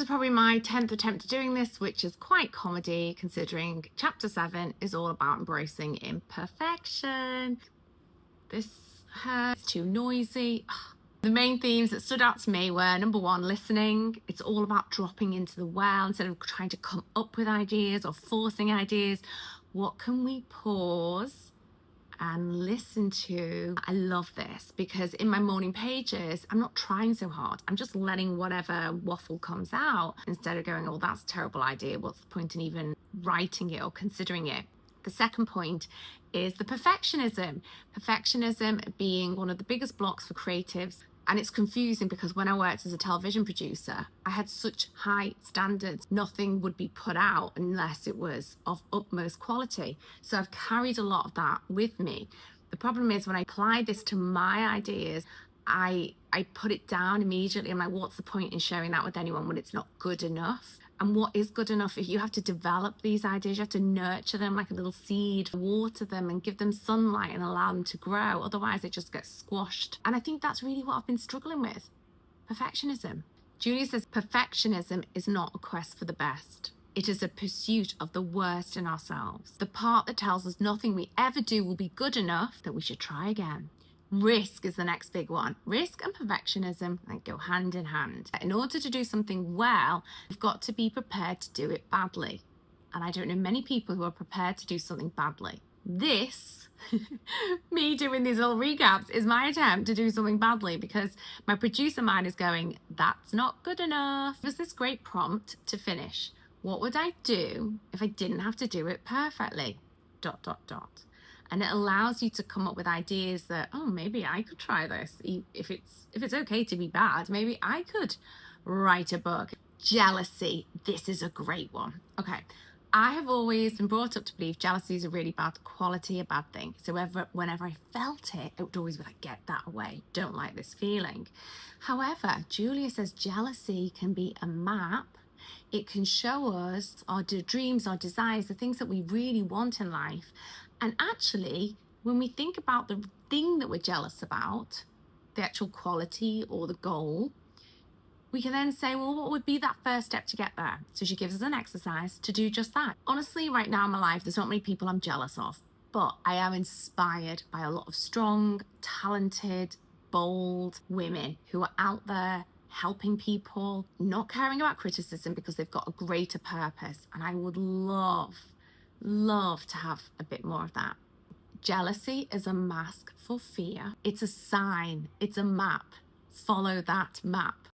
probably my 10th attempt at doing this, which is quite comedy considering chapter 7 is all about embracing imperfection. This hurts, too noisy. The main themes that stood out to me were, number 1, listening. It's all about dropping into the well instead of trying to come up with ideas or forcing ideas. What can we pause and listen to? I love this because in my morning pages, I'm not trying so hard. I'm just letting whatever waffle comes out instead of going, oh, that's a terrible idea. What's the point in even writing it or considering it? The second point is the perfectionism. Perfectionism being one of the biggest blocks for creatives. And it's confusing because when I worked as a television producer, I had such high standards. Nothing would be put out unless it was of utmost quality. So I've carried a lot of that with me. The problem is when I apply this to my ideas, I put it down immediately. I'm like, what's the point in sharing that with anyone when it's not good enough? And what is good enough? If you have to develop these ideas, you have to nurture them like a little seed, water them and give them sunlight and allow them to grow. Otherwise, it just gets squashed. And I think that's really what I've been struggling with. Perfectionism. Julia says perfectionism is not a quest for the best. It is a pursuit of the worst in ourselves. The part that tells us nothing we ever do will be good enough, that we should try again. Risk is the next big one. Risk and perfectionism go hand in hand. In order to do something well, you've got to be prepared to do it badly. And I don't know many people who are prepared to do something badly. This, me doing these little recaps, is my attempt to do something badly because my producer mind is going, that's not good enough. There's this great prompt to finish. What would I do if I didn't have to do it perfectly? ... And it allows you to come up with ideas that, oh, maybe I could try this. If it's okay to be bad, maybe I could write a book. Jealousy. This is a great one. Okay. I have always been brought up to believe jealousy is a really bad quality, a bad thing. So whenever I felt it, it would always be like, get that away. Don't like this feeling. However, Julia says jealousy can be a map. It can show us our dreams, our desires, the things that we really want in life. And actually, when we think about the thing that we're jealous about, the actual quality or the goal, we can then say, well, what would be that first step to get there? So she gives us an exercise to do just that. Honestly, right now in my life, there's not many people I'm jealous of, but I am inspired by a lot of strong, talented, bold women who are out there helping people, not caring about criticism because they've got a greater purpose. And I would love to have a bit more of that. Jealousy is a mask for fear. It's a sign. It's a map. Follow that map.